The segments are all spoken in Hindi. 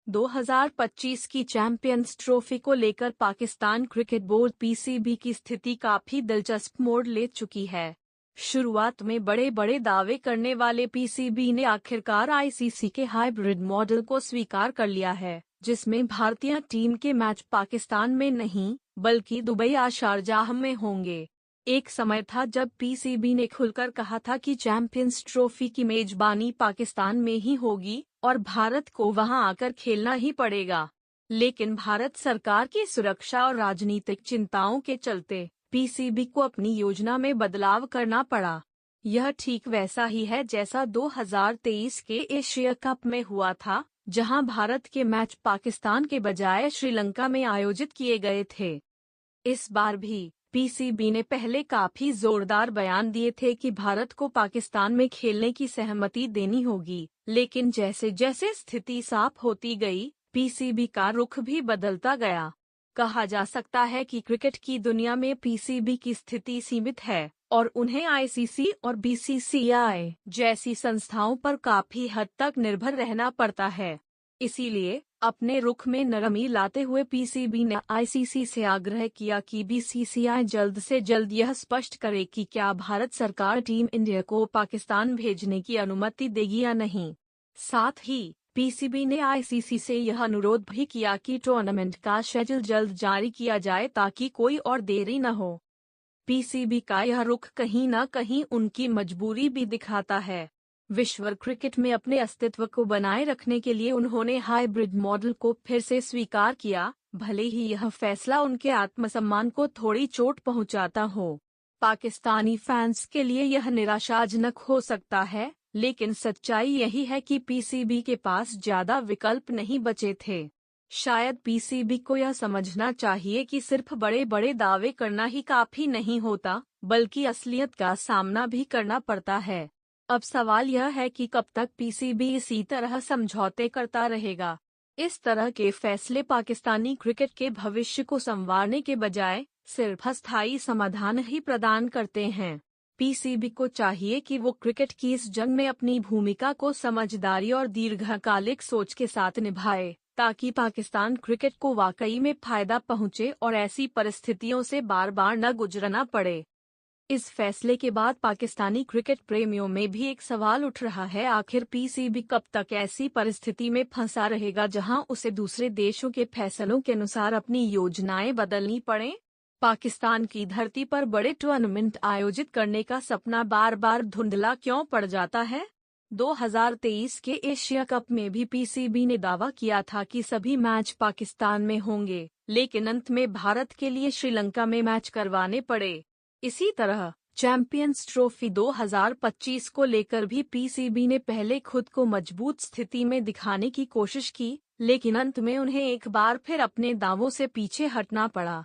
2025 की चैंपियंस ट्रॉफी को लेकर पाकिस्तान क्रिकेट बोर्ड पीसीबी की स्थिति काफी दिलचस्प मोड़ ले चुकी है। शुरुआत में बड़े बड़े दावे करने वाले पीसीबी ने आखिरकार आईसीसी के हाइब्रिड मॉडल को स्वीकार कर लिया है, जिसमें भारतीय टीम के मैच पाकिस्तान में नहीं बल्कि दुबई या शारजाह में होंगे। एक समय था जब पीसीबी ने खुलकर कहा था कि चैंपियंस ट्रॉफी की मेजबानी पाकिस्तान में ही होगी और भारत को वहां आकर खेलना ही पड़ेगा। लेकिन भारत सरकार की सुरक्षा और राजनीतिक चिंताओं के चलते पीसीबी को अपनी योजना में बदलाव करना पड़ा। यह ठीक वैसा ही है जैसा 2023 के एशिया कप में हुआ था, जहां भारत के मैच पाकिस्तान के बजाय श्रीलंका में आयोजित किए गए थे। इस बार भी पीसीबी ने पहले काफी जोरदार बयान दिए थे कि भारत को पाकिस्तान में खेलने की सहमति देनी होगी, लेकिन जैसे जैसे स्थिति साफ होती गई, पीसीबी का रुख भी बदलता गया। कहा जा सकता है कि क्रिकेट की दुनिया में पीसीबी की स्थिति सीमित है और उन्हें आईसीसी और बीसीसीआई जैसी संस्थाओं पर काफी हद तक निर्भर रहना पड़ता है। इसीलिए अपने रुख में नरमी लाते हुए पीसीबी ने आईसीसी से आग्रह किया कि बीसीसीआई जल्द से जल्द यह स्पष्ट करे कि क्या भारत सरकार टीम इंडिया को पाकिस्तान भेजने की अनुमति देगी या नहीं। साथ ही पीसीबी ने आईसीसी से यह अनुरोध भी किया कि टूर्नामेंट का शेड्यूल जल्द जारी किया जाए ताकि कोई और देरी न हो। पीसीबी का यह रुख कहीं न कहीं उनकी मजबूरी भी दिखाता है। विश्व क्रिकेट में अपने अस्तित्व को बनाए रखने के लिए उन्होंने हाइब्रिड मॉडल को फिर से स्वीकार किया, भले ही यह फैसला उनके आत्मसम्मान को थोड़ी चोट पहुंचाता हो। पाकिस्तानी फैंस के लिए यह निराशाजनक हो सकता है, लेकिन सच्चाई यही है कि पीसीबी के पास ज्यादा विकल्प नहीं बचे थे। शायद पीसीबी को यह समझना चाहिए कि सिर्फ बड़े बड़े दावे करना ही काफी नहीं होता, बल्कि असलियत का सामना भी करना पड़ता है। अब सवाल यह है कि कब तक पीसीबी इसी तरह समझौते करता रहेगा। इस तरह के फैसले पाकिस्तानी क्रिकेट के भविष्य को संवारने के बजाय सिर्फ अस्थायी समाधान ही प्रदान करते हैं। पीसीबी को चाहिए कि वो क्रिकेट की इस जंग में अपनी भूमिका को समझदारी और दीर्घकालिक सोच के साथ निभाए, ताकि पाकिस्तान क्रिकेट को वाकई में फायदा पहुंचे और ऐसी परिस्थितियों से बार बार न गुजरना पड़े। इस फैसले के बाद पाकिस्तानी क्रिकेट प्रेमियों में भी एक सवाल उठ रहा है, आखिर पीसीबी कब तक ऐसी परिस्थिति में फंसा रहेगा जहां उसे दूसरे देशों के फैसलों के अनुसार अपनी योजनाएं बदलनी पड़े। पाकिस्तान की धरती पर बड़े टूर्नामेंट आयोजित करने का सपना बार बार धुंधला क्यों पड़ जाता है? 2023 के एशिया कप में भी पीसीबी ने दावा किया था कि सभी मैच पाकिस्तान में होंगे, लेकिन अंत में भारत के लिए श्रीलंका में मैच करवाने पड़े। इसी तरह चैंपियंस ट्रॉफी 2025 को लेकर भी पीसीबी ने पहले खुद को मजबूत स्थिति में दिखाने की कोशिश की, लेकिन अंत में उन्हें एक बार फिर अपने दावों से पीछे हटना पड़ा।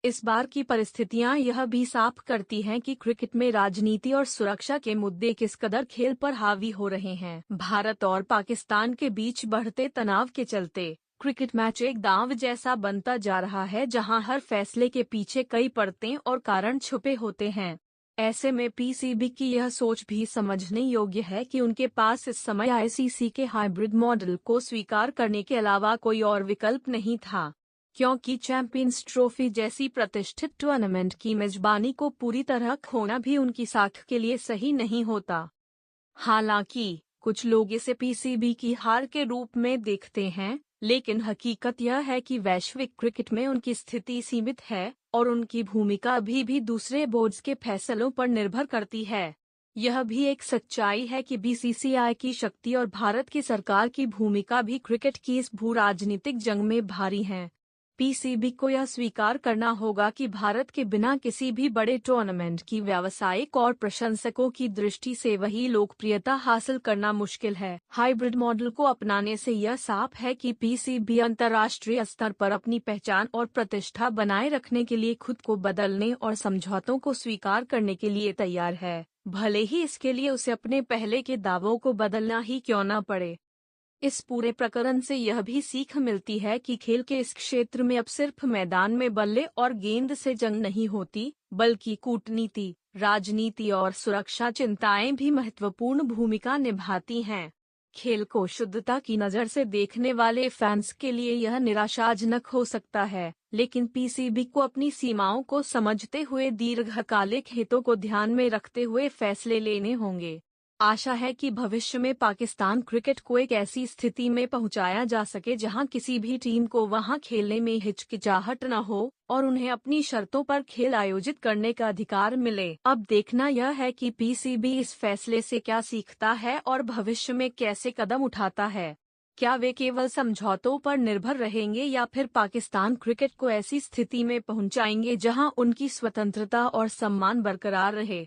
इस बार की परिस्थितियां यह भी साफ करती हैं कि क्रिकेट में राजनीति और सुरक्षा के मुद्दे किस कदर खेल पर हावी हो रहे हैं। भारत और पाकिस्तान के बीच बढ़ते तनाव के चलते क्रिकेट मैच एक दांव जैसा बनता जा रहा है, जहां हर फैसले के पीछे कई परतें और कारण छुपे होते हैं। ऐसे में पीसीबी की यह सोच भी समझने योग्य है कि उनके पास इस समय आईसीसी के हाइब्रिड मॉडल को स्वीकार करने के अलावा कोई और विकल्प नहीं था, क्योंकि चैंपियंस ट्रॉफी जैसी प्रतिष्ठित टूर्नामेंट की मेजबानी को पूरी तरह खोना भी उनकी साख के लिए सही नहीं होता। हालांकि कुछ लोग इसे पीसीबी की हार के रूप में देखते हैं, लेकिन हकीकत यह है कि वैश्विक क्रिकेट में उनकी स्थिति सीमित है और उनकी भूमिका अभी भी दूसरे बोर्ड्स के फैसलों पर निर्भर करती है। यह भी एक सच्चाई है कि बीसीसीआई की शक्ति और भारत की सरकार की भूमिका भी क्रिकेट की इस भू राजनीतिक जंग में भारी है। पीसीबी को यह स्वीकार करना होगा कि भारत के बिना किसी भी बड़े टूर्नामेंट की व्यावसायिक और प्रशंसकों की दृष्टि से वही लोकप्रियता हासिल करना मुश्किल है। हाइब्रिड मॉडल को अपनाने से यह साफ है कि पीसीबी अंतर्राष्ट्रीय स्तर पर अपनी पहचान और प्रतिष्ठा बनाए रखने के लिए खुद को बदलने और समझौतों को स्वीकार करने के लिए तैयार है, भले ही इसके लिए उसे अपने पहले के दावों को बदलना ही क्यों न पड़े। इस पूरे प्रकरण से यह भी सीख मिलती है कि खेल के इस क्षेत्र में अब सिर्फ मैदान में बल्ले और गेंद से जंग नहीं होती, बल्कि कूटनीति, राजनीति और सुरक्षा चिंताएं भी महत्वपूर्ण भूमिका निभाती हैं। खेल को शुद्धता की नज़र से देखने वाले फैंस के लिए यह निराशाजनक हो सकता है, लेकिन पीसीबी को अपनी सीमाओं को समझते हुए दीर्घकालिक हितों को ध्यान में रखते हुए फैसले लेने होंगे। आशा है कि भविष्य में पाकिस्तान क्रिकेट को एक ऐसी स्थिति में पहुंचाया जा सके जहां किसी भी टीम को वहां खेलने में हिचकिचाहट न हो और उन्हें अपनी शर्तों पर खेल आयोजित करने का अधिकार मिले। अब देखना यह है कि पीसीबी इस फैसले से क्या सीखता है और भविष्य में कैसे कदम उठाता है। क्या वे केवल समझौतों पर निर्भर रहेंगे या फिर पाकिस्तान क्रिकेट को ऐसी स्थिति में पहुंचाएंगे जहां उनकी स्वतंत्रता और सम्मान बरकरार रहे।